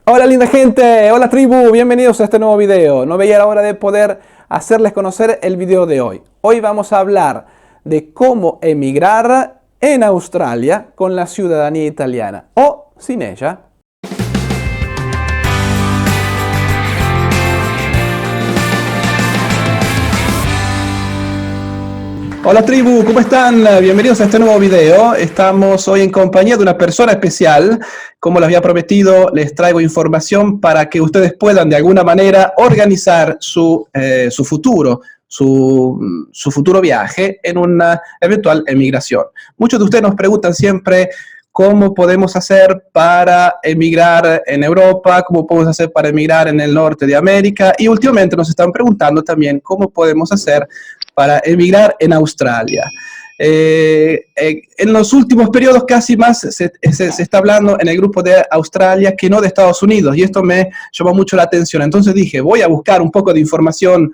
Hola linda gente, hola tribu, bienvenidos a este nuevo video. No veía la hora de poder hacerles conocer el video de hoy. Hoy vamos a hablar de cómo emigrar en Australia con la ciudadanía italiana o sin ella. Hola tribu, ¿cómo están? Bienvenidos a este nuevo video. Estamos hoy en compañía de una persona especial. Como les había prometido, les traigo información para que ustedes puedan de alguna manera organizar su futuro, su futuro viaje en una eventual emigración. Muchos de ustedes nos preguntan siempre cómo podemos hacer para emigrar en Europa, cómo podemos hacer para emigrar en el norte de América, y últimamente nos están preguntando también cómo podemos hacer para emigrar en Australia. En los últimos periodos casi más se está hablando en el grupo de Australia que no de Estados Unidos, y esto me llamó mucho la atención. Entonces dije, voy a buscar un poco de información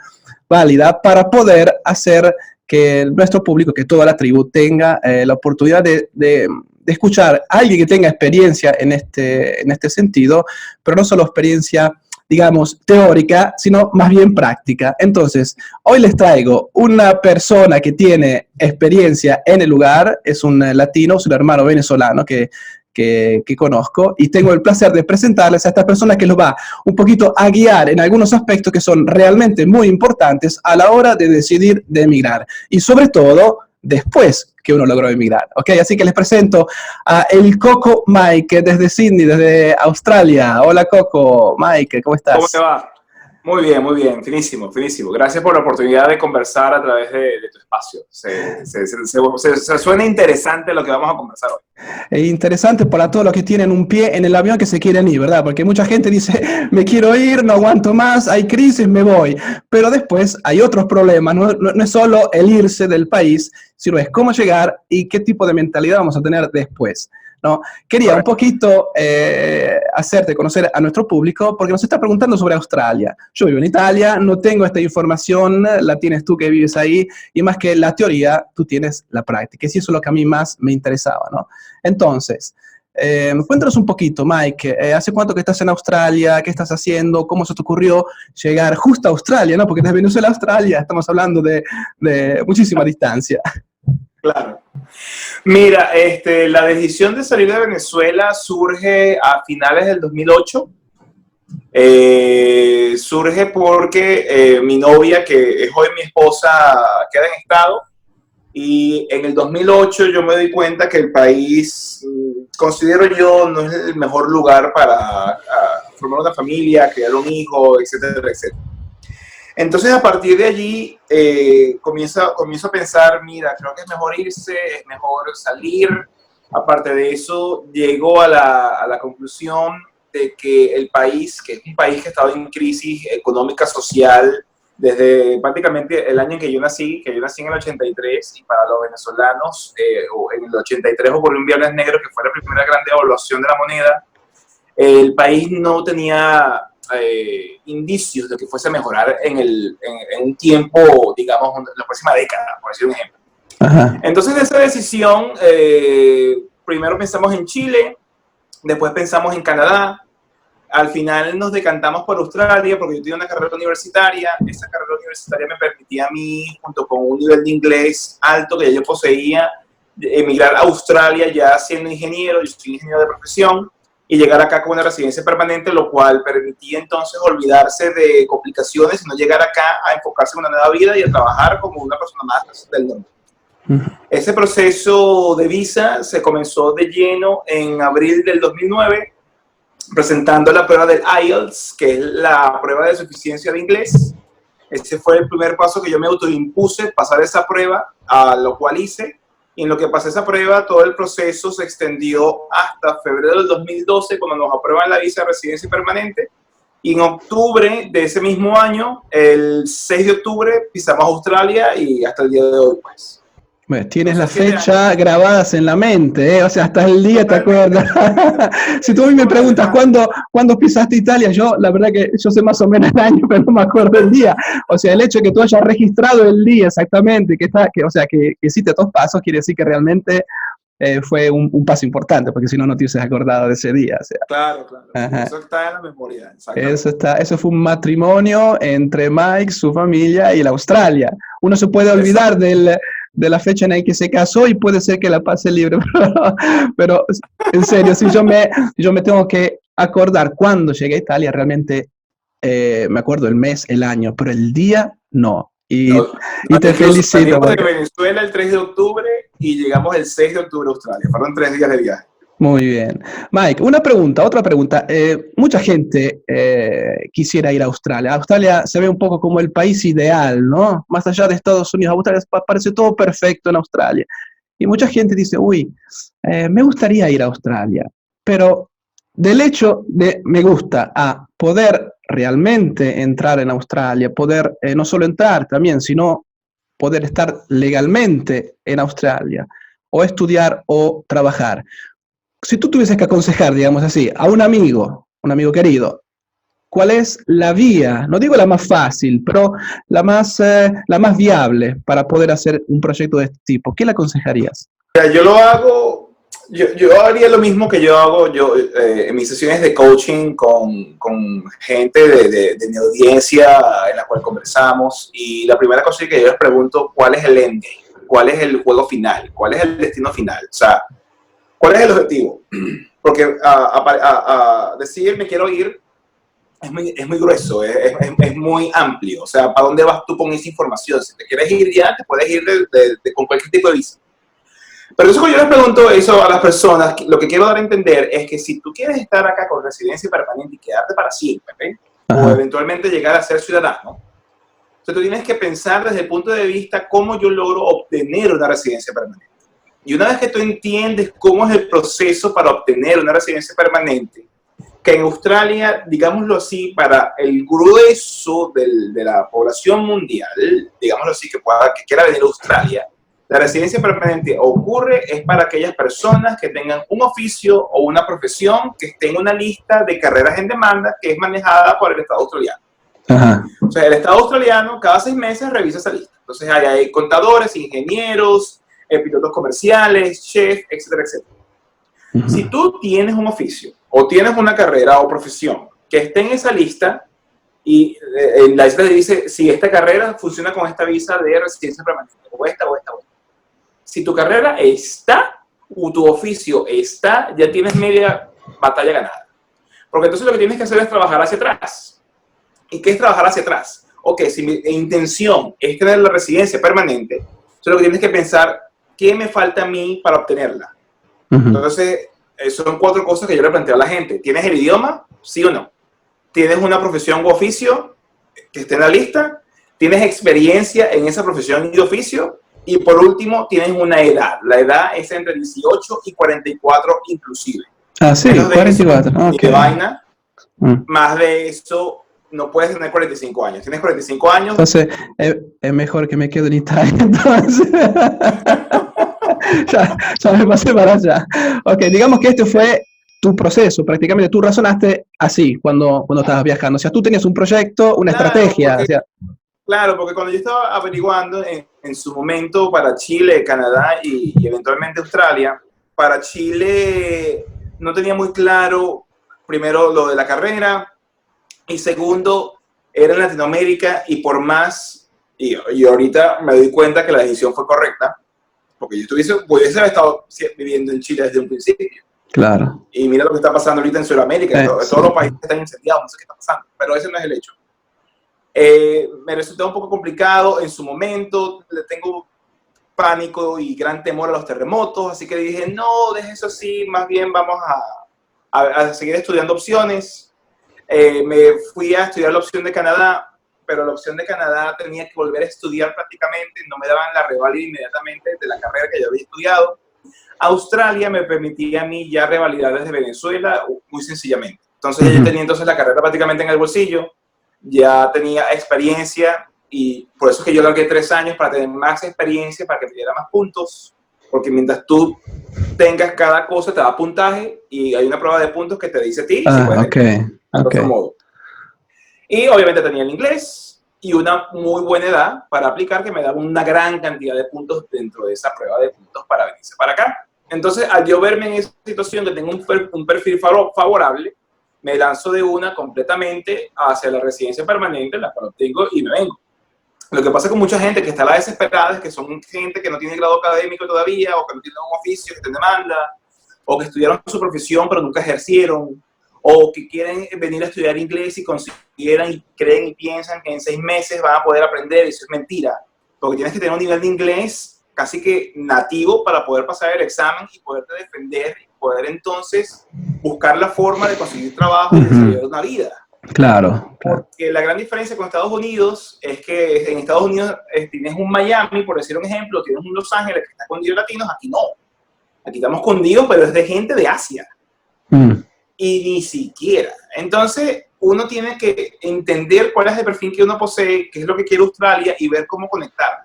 válida para poder hacer que nuestro público, que toda la tribu tenga la oportunidad de escuchar a alguien que tenga experiencia en este sentido, pero no solo experiencia, digamos, teórica, sino más bien práctica. Entonces, hoy les traigo una persona que tiene experiencia en el lugar, es un latino, es un hermano venezolano que conozco, y tengo el placer de presentarles a esta persona que los va un poquito a guiar en algunos aspectos que son realmente muy importantes a la hora de decidir de emigrar, y sobre todo después que uno logró emigrar, ¿ok? Así que les presento a el Coco Mike desde Sydney, desde Australia. Hola Coco, Mike, ¿cómo ¿Cómo te estás? va? Muy bien, finísimo, finísimo. Gracias por la oportunidad de conversar a través de tu espacio. Se suena interesante lo que vamos a conversar hoy. Es interesante para todos los que tienen un pie en el avión que se quieren ir, ¿verdad? Porque mucha gente dice, me quiero ir, no aguanto más, hay crisis, me voy. Pero después hay otros problemas, no es solo el irse del país, sino es cómo llegar y qué tipo de mentalidad vamos a tener después, ¿no? Quería un Correcto. poquito hacerte conocer a nuestro público porque nos está preguntando sobre Australia. Yo vivo en Italia, no tengo esta información, la tienes tú que vives ahí, y más que la teoría, tú tienes la práctica. Y eso es lo que a mí más me interesaba, ¿no? Entonces, cuéntanos un poquito, Mike, ¿hace cuánto que estás en Australia? ¿Qué estás haciendo? ¿Cómo se te ocurrió llegar justo a Australia, ¿no? Porque desde Venezuela a Australia estamos hablando de muchísima distancia. Claro. Mira, la decisión de salir de Venezuela surge a finales del 2008. Surge porque mi novia, que es hoy mi esposa, queda en estado. Y en el 2008 yo me di cuenta que el país, considero yo, no es el mejor lugar para formar una familia, criar un hijo, etcétera, etcétera. Entonces, a partir de allí, comienzo a pensar, mira, creo que es mejor irse, es mejor salir. Aparte de eso, llego a la conclusión de que el país, que es un país que ha estado en crisis económica, social, desde prácticamente el año en que yo nací en el 83, y para los venezolanos, en el 83 ocurrió un Viernes Negro, que fue la primera gran devaluación de la moneda. El país no tenía indicios de que fuese a mejorar en un tiempo, digamos, la próxima década, por decir un ejemplo. Ajá. Entonces, de esa decisión, primero pensamos en Chile, después pensamos en Canadá. Al final nos decantamos por Australia porque yo tenía una carrera universitaria. Esa carrera universitaria me permitía a mí, junto con un nivel de inglés alto que ya yo poseía, emigrar a Australia ya siendo ingeniero. Yo soy ingeniero de profesión, y llegar acá con una residencia permanente, lo cual permitía entonces olvidarse de complicaciones y no llegar acá a enfocarse en una nueva vida y a trabajar como una persona más del mundo. Ese proceso de visa se comenzó de lleno en abril del 2009, presentando la prueba del IELTS, que es la prueba de suficiencia de inglés. Ese fue el primer paso que yo me autoimpuse, pasar esa prueba, a lo cual hice. Y en lo que pasé esa prueba, todo el proceso se extendió hasta febrero del 2012, cuando nos aprueban la visa de residencia permanente. Y en octubre de ese mismo año, el 6 de octubre, pisamos a Australia y hasta el día de hoy, pues. Bueno, tienes la Entonces, 7 años. fecha grabadas en la mente, ¿eh? O sea, hasta el día te Totalmente, acuerdas. Si tú a mí me preguntas totalmente. cuándo pisaste Italia, yo la verdad que yo sé más o menos el año, pero no me acuerdo el día. O sea, el hecho de que tú hayas registrado el día exactamente, o sea, que hiciste estos pasos, quiere decir que realmente fue un paso importante, porque si no, no te hubieses acordado de ese día. O sea. Claro, claro. Ajá. Eso está en la memoria, exactamente. Eso fue un matrimonio entre Mike, su familia y la Australia. Uno se puede olvidar Exacto. de la fecha en la que se casó y puede ser que la pase libre, pero en serio, si yo me tengo que acordar cuando llegué a Italia, realmente me acuerdo el mes, el año, pero el día no. No, Y te incluso felicito, salimos de Mike. Venezuela el 3 de octubre y llegamos el 6 de octubre a Australia. Fueron 3 días de viaje. Muy bien. Mike, una pregunta, otra pregunta. Mucha gente quisiera ir a Australia. Australia se ve un poco como el país ideal, ¿no? Más allá de Estados Unidos, Australia parece todo perfecto en Australia. Y mucha gente dice, uy, me gustaría ir a Australia, pero del hecho de me gusta a poder realmente entrar en Australia, poder no solo entrar también, sino poder estar legalmente en Australia, o estudiar o trabajar. Si tú tuvieses que aconsejar, digamos así, a un amigo querido, ¿cuál es la vía, no digo la más fácil, pero la más viable para poder hacer un proyecto de este tipo? ¿Qué le aconsejarías? Mira, yo lo hago, yo haría lo mismo que yo hago en mis sesiones de coaching con gente de mi audiencia en la cual conversamos. Y la primera cosa que yo les pregunto, ¿cuál es el endgame? ¿Cuál es el juego final? ¿Cuál es el destino final? O sea, ¿cuál es el objetivo? Porque decir me quiero ir es muy grueso, es muy amplio. O sea, ¿para dónde vas tú con esa información? Si te quieres ir ya, te puedes ir con cualquier tipo de visa. Pero eso que yo les pregunto eso a las personas, lo que quiero dar a entender es que si tú quieres estar acá con residencia permanente y quedarte para siempre, ¿eh? O eventualmente llegar a ser ciudadano, entonces tú tienes que pensar desde el punto de vista cómo yo logro obtener una residencia permanente. Y una vez que tú entiendes cómo es el proceso para obtener una residencia permanente, que en Australia, digámoslo así, para el grueso de la población mundial, digámoslo así, que quiera venir a Australia, la residencia permanente ocurre es para aquellas personas que tengan un oficio o una profesión que esté en una lista de carreras en demanda que es manejada por el Estado australiano. Ajá. O sea, el Estado australiano cada 6 meses revisa esa lista. Entonces hay contadores, ingenieros, pilotos comerciales, chefs, etcétera, etcétera. Si tú tienes un oficio o tienes una carrera o profesión que esté en esa lista y la lista dice si esta carrera funciona con esta visa de residencia permanente o esta. Si tu carrera está o tu oficio está, ya tienes media batalla ganada. Porque entonces lo que tienes que hacer es trabajar hacia atrás. ¿Y qué es trabajar hacia atrás? Ok, si mi intención es tener la residencia permanente, entonces lo que tienes que pensar, ¿qué me falta a mí para obtenerla? Entonces, son 4 cosas que yo le planteo a la gente. ¿Tienes el idioma? ¿Sí o no? ¿Tienes una profesión u oficio que esté en la lista? ¿Tienes experiencia en esa profesión y oficio? Y por último, tienes una edad. La edad es entre 18 y 44 inclusive. Ah, sí, Menos de 44. eso, ni Ok. de vaina. Más de eso, no puedes tener 45 años. Tienes 45 años. Entonces, es mejor que me quede en Italia. Entonces, ya me pasé para allá. Ok, digamos que este fue tu proceso, prácticamente tú razonaste así cuando estabas viajando. O sea, tú tenías un proyecto, una estrategia. O sea, Claro, porque cuando yo estaba averiguando en su momento para Chile, Canadá y eventualmente Australia, para Chile no tenía muy claro, primero, lo de la carrera, y segundo, era en Latinoamérica y por más, y ahorita me doy cuenta que la decisión fue correcta, porque yo pudiese haber estado viviendo en Chile desde un principio. claro. Y mira lo que está pasando ahorita en Sudamérica, Sí. todos los países están incendiados, no sé qué está pasando, pero ese no es el hecho. Me resultó un poco complicado en su momento, le tengo pánico y gran temor a los terremotos, así que dije, no, deje eso así, más bien vamos a seguir estudiando opciones. Me fui a estudiar la opción de Canadá, pero la opción de Canadá tenía que volver a estudiar prácticamente, no me daban la reválida inmediatamente de la carrera que yo había estudiado. Australia me permitía a mí ya revalidar desde Venezuela, muy sencillamente. Entonces yo tenía la carrera prácticamente en el bolsillo, ya tenía experiencia y por eso es que yo largué 3 años para tener más experiencia, para que me diera más puntos, porque mientras tú tengas cada cosa te da puntaje y hay una prueba de puntos que te dice a ti si puedes Ok. modo. Y obviamente tenía el inglés y una muy buena edad para aplicar que me daba una gran cantidad de puntos dentro de esa prueba de puntos para venirse para acá. Entonces, al yo verme en esa situación que tengo un perfil favorable, me lanzo de una completamente hacia la residencia permanente, la cual obtengo y me vengo. Lo que pasa con mucha gente que está a la desesperada es que son gente que no tiene grado académico todavía, o que no tiene un oficio que esté en demanda, o que estudiaron su profesión pero nunca ejercieron, o que quieren venir a estudiar inglés y consideran y creen y piensan que en 6 meses van a poder aprender. Eso es mentira, porque tienes que tener un nivel de inglés casi que nativo para poder pasar el examen y poderte defender y poder entonces buscar la forma de conseguir trabajo y desarrollar una vida. Claro, claro. Porque la gran diferencia con Estados Unidos es que en Estados Unidos tienes un Miami, por decir un ejemplo, tienes un Los Ángeles que está escondido de latinos, aquí no. Aquí estamos escondidos, pero es de gente de Asia. Y ni siquiera. Entonces, uno tiene que entender cuál es el perfil que uno posee, qué es lo que quiere Australia y ver cómo conectar.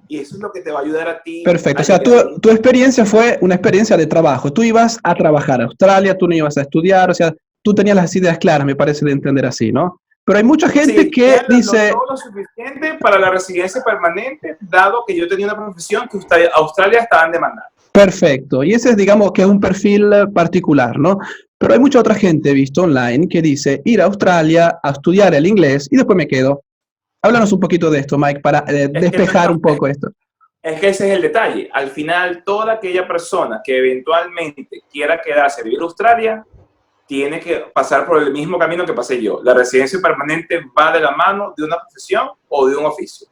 Y eso es lo que te va a ayudar a ti. Perfecto. O sea, tu experiencia fue una experiencia de trabajo. Tú ibas a trabajar a Australia, tú no ibas a estudiar, o sea, tú tenías las ideas claras, me parece de entender así, ¿no? Pero hay mucha gente que dice... todo lo suficiente para la residencia permanente, dado que yo tenía una profesión que Australia estaba demandando. Perfecto. Y ese es, digamos, que es un perfil particular, ¿no? Pero hay mucha otra gente, he visto online, que dice ir a Australia a estudiar el inglés y después me quedo. Háblanos un poquito de esto, Mike, para despejar un poco esto. Es que ese es el detalle. Al final, toda aquella persona que eventualmente quiera quedarse a vivir en Australia, tiene que pasar por el mismo camino que pasé yo. La residencia permanente va de la mano de una profesión o de un oficio.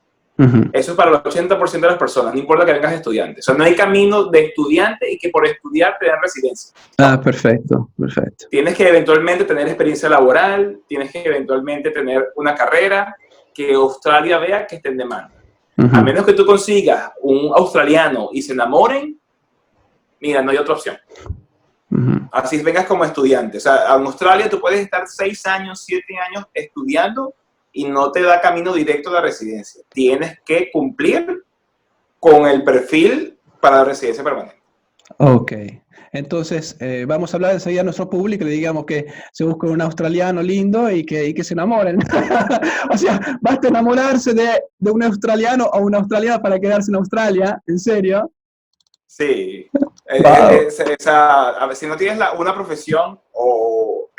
Eso es para el 80% de las personas, no importa que vengas de estudiante. O sea, no hay camino de estudiante y que por estudiar te den residencia. Ah, perfecto, perfecto. Tienes que eventualmente tener experiencia laboral, tienes que eventualmente tener una carrera que Australia vea que esté en demanda. A menos que tú consigas un australiano y se enamoren, mira, no hay otra opción. Así vengas como estudiante. O sea, en Australia tú puedes estar 6 años, 7 años estudiando y no te da camino directo a la residencia. Tienes que cumplir con el perfil para la residencia permanente. Ok. Entonces, vamos a hablar enseguida a nuestro público y le digamos que se busque un australiano lindo y que se enamoren. O sea, basta enamorarse de un australiano o una australiana para quedarse en Australia, ¿en serio? Sí. Wow. A ver, si no tienes una profesión o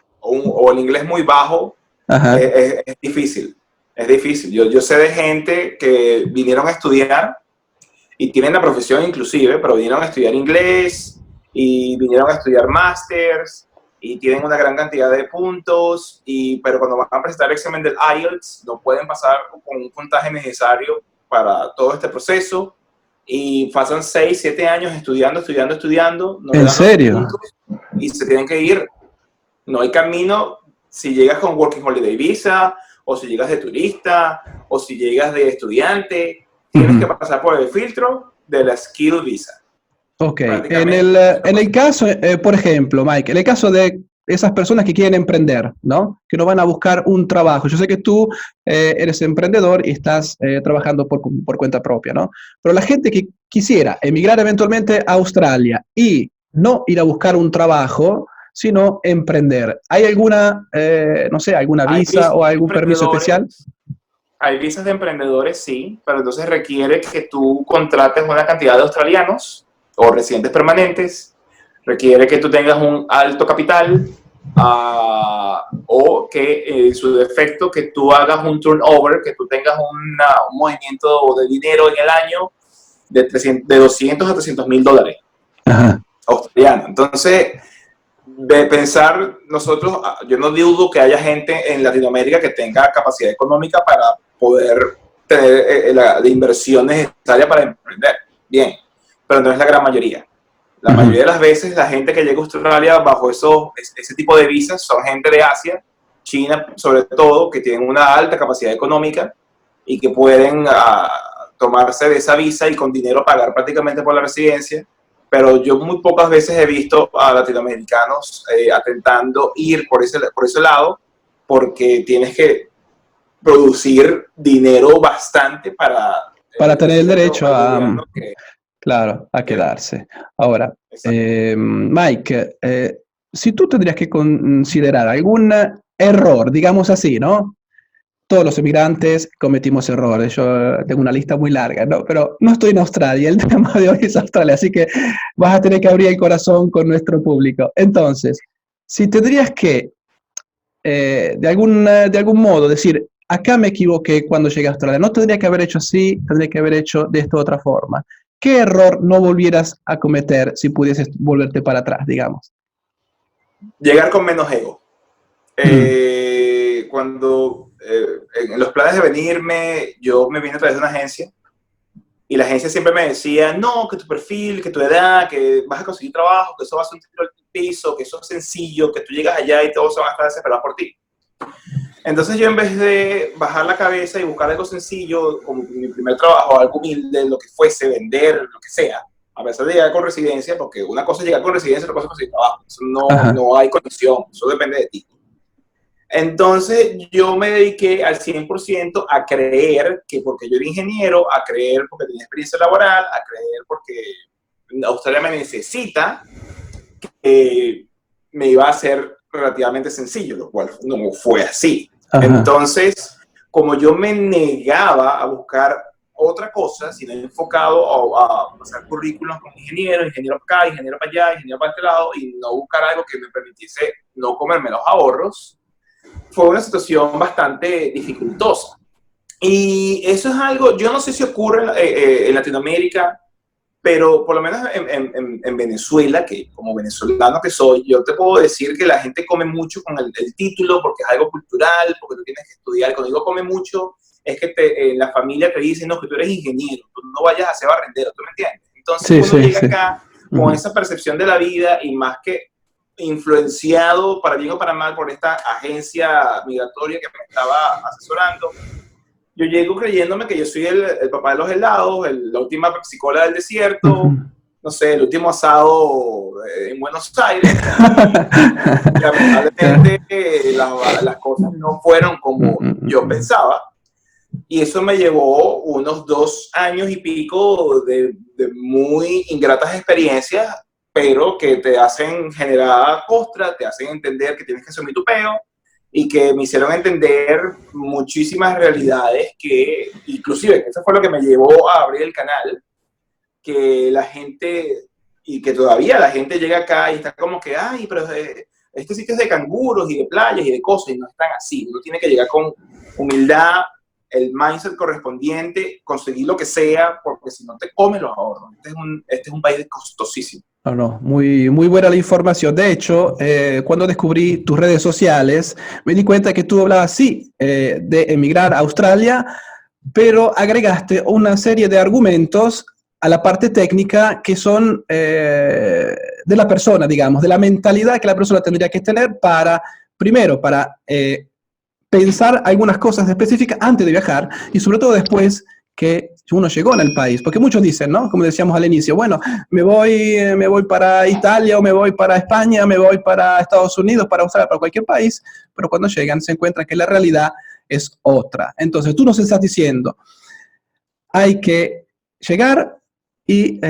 el inglés muy bajo, es difícil. Es difícil. Yo sé de gente que vinieron a estudiar y tienen la profesión inclusive, pero vinieron a estudiar inglés y vinieron a estudiar másters y tienen una gran cantidad de puntos, pero cuando van a presentar el examen del IELTS no pueden pasar con un puntaje necesario para todo este proceso y pasan 6, 7 años estudiando. No ¿En serio? puntos y se tienen que ir. No hay camino si llegas con Working Holiday Visa o si llegas de turista o si llegas de estudiante. Tienes que pasar por el filtro de la Skill Visa. Ok, en el caso, por ejemplo, Mike, en el caso de esas personas que quieren emprender, ¿no? Que no van a buscar un trabajo. Yo sé que tú eres emprendedor y estás trabajando por cuenta propia, ¿no? Pero la gente que quisiera emigrar eventualmente a Australia y no ir a buscar un trabajo, sino emprender, ¿hay alguna, no sé, alguna visa o algún permiso especial? Hay visas de emprendedores, sí, pero entonces requiere que tú contrates una cantidad de australianos o residentes permanentes, requiere que tú tengas un alto capital o que en su defecto que tú hagas un turnover, que tú tengas un movimiento de dinero en el año de 200 a 300 mil dólares australianos. Entonces, de pensar nosotros, yo no dudo que haya gente en Latinoamérica que tenga capacidad económica para poder tener la inversión necesaria para emprender. Bien, pero no es la gran mayoría. La mayoría de las veces la gente que llega a Australia bajo ese tipo de visas son gente de Asia, China sobre todo, que tienen una alta capacidad económica y que pueden tomarse de esa visa y con dinero pagar prácticamente por la residencia. Pero yo muy pocas veces he visto a latinoamericanos atentando ir por ese lado, porque tienes que producir dinero bastante para tener el derecho a, claro, a quedarse. Ahora, Mike, si tú tendrías que considerar algún error, digamos así, ¿no? todos los emigrantes cometimos errores. Yo tengo una lista muy larga, ¿no? Pero no estoy en Australia, el tema de hoy es Australia, así que vas a tener que abrir el corazón con nuestro público. Entonces, si tendrías que, de algún modo, decir, acá me equivoqué cuando llegué a Australia, no tendría que haber hecho así, tendría que haber hecho de esta otra forma. ¿Qué error no volvieras a cometer si pudieses volverte para atrás, digamos? Llegar con menos ego. Mm. Cuando en los planes de venirme, yo me vine a través de una agencia y la agencia siempre me decía, no, que tu perfil, que tu edad, que vas a conseguir trabajo, que eso va a ser un tiro al piso, que eso es sencillo, que tú llegas allá y todos se van a estar desesperados por ti. Entonces yo, en vez de bajar la cabeza y buscar algo sencillo, como mi primer trabajo, algo humilde, lo que fuese, vender, lo que sea, a pesar de llegar con residencia, porque una cosa es llegar con residencia, otra cosa es conseguir trabajo. Eso no hay conexión, eso depende de ti. Entonces yo me dediqué al 100% a creer que porque yo era ingeniero, a creer porque tenía experiencia laboral, a creer porque Australia me necesita, que me iba a ser relativamente sencillo, lo cual no fue así. Ajá. Entonces, como yo me negaba a buscar otra cosa, sino enfocado a pasar currículums con ingeniero para acá, ingeniero para allá, ingeniero para este lado, y no buscar algo que me permitiese no comerme los ahorros, fue una situación bastante dificultosa. Y eso es algo, yo no sé si ocurre en Latinoamérica, pero por lo menos en Venezuela, que como venezolano que soy, yo te puedo decir que la gente come mucho con el título porque es algo cultural, porque tú tienes que estudiar. Cuando digo come mucho, es que en la familia te dicen, no, que tú eres ingeniero, tú no vayas a ser barrendero, ¿tú me entiendes? Entonces uno llega acá con esa percepción de la vida y más que influenciado para bien o para mal por esta agencia migratoria que me estaba asesorando, yo llego creyéndome que yo soy el papá de los helados, la última pepsicola del desierto, no sé, el último asado en Buenos Aires. Y lamentablemente las cosas no fueron como yo pensaba. Y eso me llevó unos 2 años y pico de muy ingratas experiencias, pero que te hacen generar costra, te hacen entender que tienes que asumir tu peo, y que me hicieron entender muchísimas realidades que, inclusive, eso fue lo que me llevó a abrir el canal, que la gente, y que todavía la gente llega acá y está como que, ay, pero este sitio es de canguros y de playas y de cosas, y no es tan así. Uno tiene que llegar con humildad, el mindset correspondiente, conseguir lo que sea, porque si no te comes los ahorros. Este es un país costosísimo. No, no, muy, muy buena la información. De hecho, cuando descubrí tus redes sociales, me di cuenta que tú hablabas, sí, de emigrar a Australia, pero agregaste una serie de argumentos a la parte técnica que son de la persona, digamos, de la mentalidad que la persona tendría que tener para, primero, para pensar algunas cosas específicas antes de viajar y sobre todo después que uno llegó en el país, porque muchos dicen, ¿no? Como decíamos al inicio, bueno, me voy para Italia o me voy para España, me voy para Estados Unidos, para Australia, para cualquier país, pero cuando llegan se encuentran que la realidad es otra. Entonces tú nos estás diciendo, hay que llegar y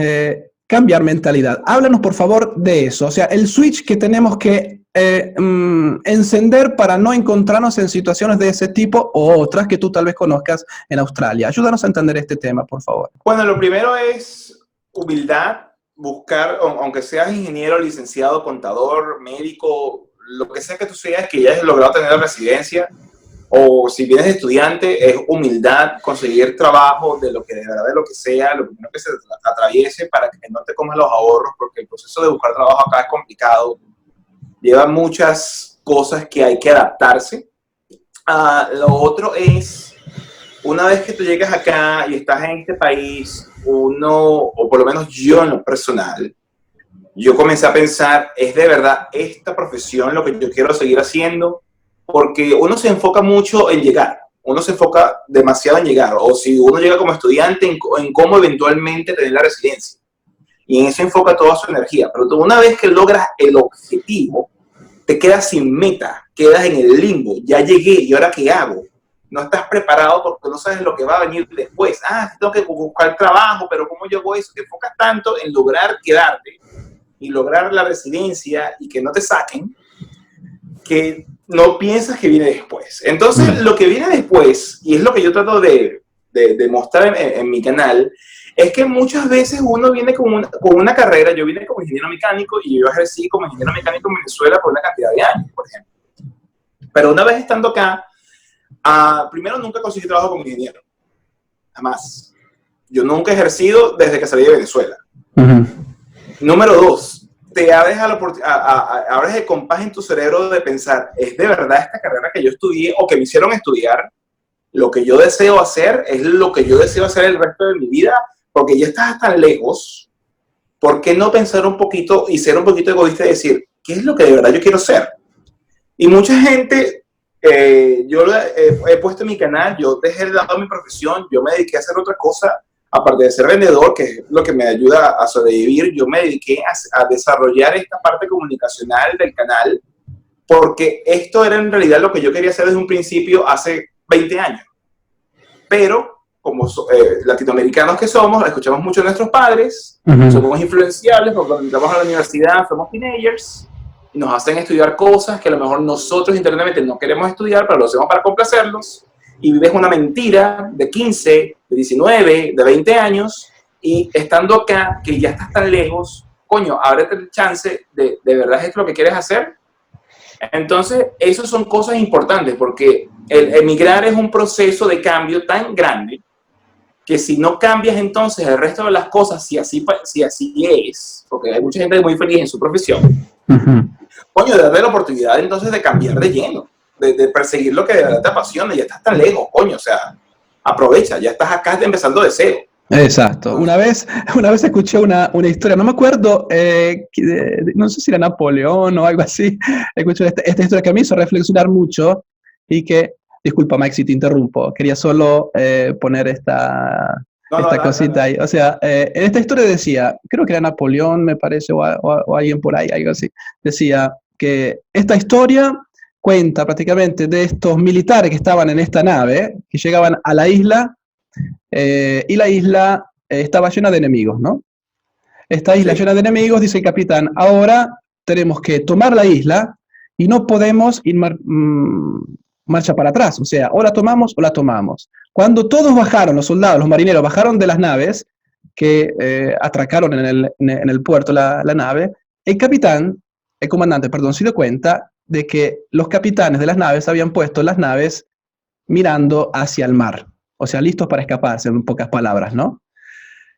cambiar mentalidad. Háblanos por favor de eso, o sea, el switch que tenemos que encender para no encontrarnos en situaciones de ese tipo o otras que tú tal vez conozcas en Australia. Ayúdanos a entender este tema, por favor. Bueno, lo primero es humildad, buscar, aunque seas ingeniero, licenciado, contador, médico, lo que sea que tú seas, que ya hayas logrado tener la residencia, o si vienes de estudiante, es humildad, conseguir trabajo de lo que de verdad, de lo que sea, lo primero que se atraviese para que no te comas los ahorros, porque el proceso de buscar trabajo acá es complicado. Lleva muchas cosas que hay que adaptarse. Lo otro es, una vez que tú llegas acá y estás en este país, o por lo menos yo en lo personal, yo comencé a pensar, ¿es de verdad esta profesión lo que yo quiero seguir haciendo? Porque uno se enfoca mucho en llegar, uno se enfoca demasiado en llegar, o si uno llega como estudiante, en cómo eventualmente tener la residencia. Y en eso enfoca toda su energía. Pero tú, una vez que logras el objetivo, te quedas sin meta, quedas en el limbo. Ya llegué, ¿y ahora qué hago? No estás preparado porque no sabes lo que va a venir después. Tengo que buscar trabajo, pero ¿cómo yo hago eso? Te enfocas tanto en lograr quedarte y lograr la residencia y que no te saquen, que no piensas que viene después. Entonces, lo que viene después, y es lo que yo trato de mostrar en mi canal, es que muchas veces uno viene con una carrera. Yo vine como ingeniero mecánico y yo ejercí como ingeniero mecánico en Venezuela por una cantidad de años, por ejemplo. Pero una vez estando acá, primero nunca conseguí trabajo como ingeniero. Jamás. Yo nunca he ejercido desde que salí de Venezuela. Número dos, te abres abres el compás en tu cerebro de pensar, ¿es de verdad esta carrera que yo estudié o que me hicieron estudiar lo que yo deseo hacer? ¿Es lo que yo deseo hacer el resto de mi vida? Porque ya estás tan lejos. ¿Por qué no pensar un poquito y ser un poquito egoísta y decir, ¿qué es lo que de verdad yo quiero ser? Y mucha gente, yo he puesto en mi canal, yo dejé de lado mi profesión, yo me dediqué a hacer otra cosa. Aparte de ser vendedor, que es lo que me ayuda a sobrevivir, yo me dediqué a desarrollar esta parte comunicacional del canal, porque esto era en realidad lo que yo quería hacer desde un principio hace 20 años. Pero, como latinoamericanos que somos, escuchamos mucho a nuestros padres, somos influenciables, porque cuando entramos a la universidad somos teenagers, y nos hacen estudiar cosas que a lo mejor nosotros internamente no queremos estudiar, pero lo hacemos para complacerlos. Y vives una mentira de 15, de 19, de 20 años, y estando acá, que ya estás tan lejos, coño, ábrete el chance de verdad es esto lo que quieres hacer. Entonces, esas son cosas importantes, porque el emigrar es un proceso de cambio tan grande, que si no cambias entonces el resto de las cosas, si así es, porque hay mucha gente muy feliz en su profesión, coño, de darle la oportunidad entonces de cambiar de lleno. De perseguir lo que de verdad te apasiona. Ya estás tan lejos, coño, o sea, aprovecha, ya estás acá empezando de cero. Exacto. Una vez escuché una historia, no me acuerdo, no sé si era Napoleón o algo así, escuché esta historia que me hizo reflexionar mucho y que, disculpa Mike si te interrumpo, quería solo poner esta cosita ahí. O sea, en esta historia decía, creo que era Napoleón, me parece, o alguien por ahí, algo así, decía que esta historia cuenta prácticamente de estos militares que estaban en esta nave, que llegaban a la isla, y la isla estaba llena de enemigos, ¿no? Esta isla llena de enemigos, dice el capitán, ahora tenemos que tomar la isla y no podemos ir marcha para atrás, o sea, o la tomamos o la tomamos. Cuando todos bajaron, los soldados, los marineros, bajaron de las naves, que atracaron en el puerto la nave, el comandante, perdón, se dio cuenta de que los capitanes de las naves habían puesto las naves mirando hacia el mar, o sea, listos para escaparse, en pocas palabras, ¿no?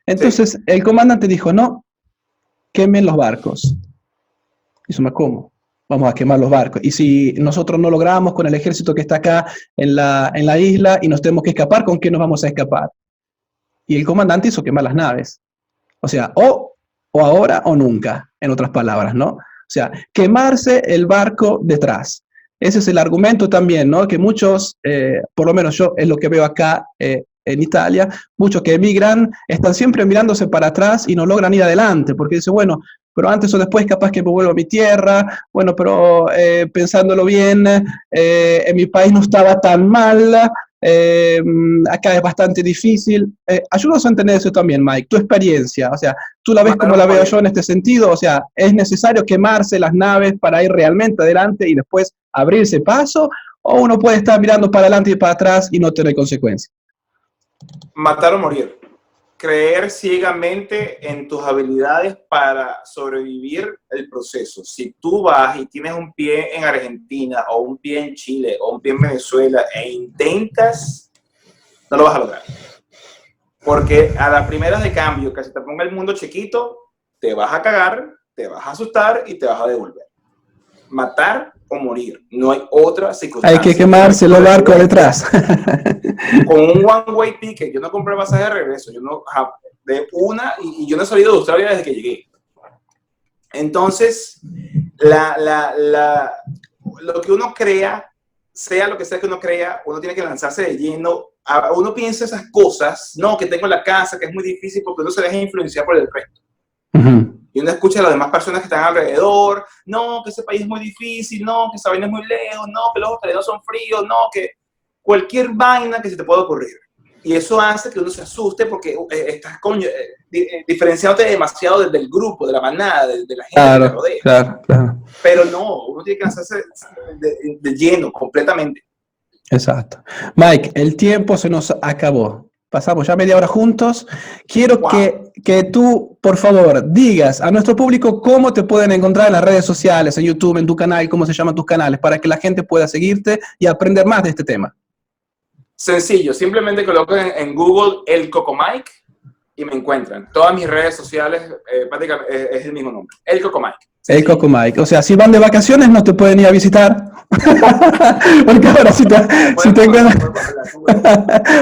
Entonces, el comandante dijo, no, quemen los barcos. Dice, ¿cómo? Vamos a quemar los barcos. Y si nosotros no logramos con el ejército que está acá en la isla y nos tenemos que escapar, ¿con qué nos vamos a escapar? Y el comandante hizo quemar las naves. O sea, o ahora o nunca, en otras palabras, ¿no? O sea, quemarse el barco detrás. Ese es el argumento también, ¿no? Que muchos, por lo menos yo es lo que veo acá en Italia, muchos que emigran están siempre mirándose para atrás y no logran ir adelante, porque dicen, bueno, pero antes o después capaz que me vuelvo a mi tierra, bueno, pero pensándolo bien, en mi país no estaba tan mal, acá es bastante difícil. Ayúdanos a entender eso también, Mike, tu experiencia, o sea, ¿tú la ves como la veo yo en este sentido? O sea, ¿es necesario quemarse las naves para ir realmente adelante y después abrirse paso? ¿O uno puede estar mirando para adelante y para atrás y no tener consecuencias? Matar o morir. Creer ciegamente en tus habilidades para sobrevivir el proceso. Si tú vas y tienes un pie en Argentina o un pie en Chile o un pie en Venezuela e intentas, no lo vas a lograr. Porque a las primeras de cambio que se te ponga el mundo chiquito, te vas a cagar, te vas a asustar y te vas a devolver. Matar o morir. No hay otra circunstancia. Hay que quemarse los barcos detrás. Con un one-way ticket. Yo no compré pasaje de regreso. Yo no, de una, y yo no he salido de Australia desde que llegué. Entonces, lo que uno crea, sea lo que sea que uno crea, uno tiene que lanzarse de lleno. Uno piensa esas cosas, no, que tengo en la casa, que es muy difícil, porque uno se deja influenciar por el resto. Y uno escucha a las demás personas que están alrededor, no, que ese país es muy difícil, no, que esa vaina es muy lejos, no, que los australianos son fríos, no, que cualquier vaina que se te pueda ocurrir. Y eso hace que uno se asuste porque estás diferenciándote demasiado del grupo, de la manada, de la gente que te rodea. Claro. Pero no, uno tiene que hacerse de lleno, completamente. Exacto. Mike, el tiempo se nos acabó. Pasamos ya media hora juntos. Quiero que tú, por favor, digas a nuestro público cómo te pueden encontrar en las redes sociales, en YouTube, en tu canal, cómo se llaman tus canales, para que la gente pueda seguirte y aprender más de este tema. Sencillo, simplemente coloquen en Google El Coco Mike y me encuentran. Todas mis redes sociales prácticamente es el mismo nombre, El Coco Mike. El Coco Mike. O sea, si van de vacaciones no te pueden ir a visitar. Porque ahora si te encuentran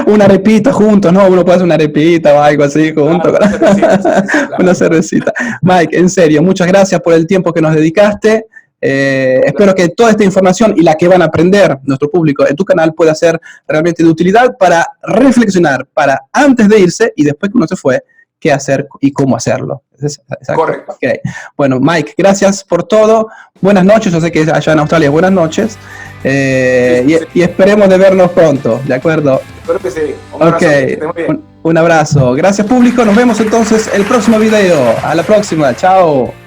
una arepita juntos, ¿no? Uno puede hacer una arepita o algo así juntos. Una cervecita. Mike, en serio, muchas gracias por el tiempo que nos dedicaste. Espero que toda esta información y la que van a aprender nuestro público en tu canal pueda ser realmente de utilidad para reflexionar, para antes de irse y después que uno se fue, qué hacer y cómo hacerlo. Exacto. Correcto. Okay. Bueno, Mike, gracias por todo. Buenas noches. Yo sé que allá en Australia buenas noches. Y esperemos de vernos pronto, ¿de acuerdo? Espero que sí. Un abrazo. Gracias, público. Nos vemos entonces el próximo video. A la próxima. Chao.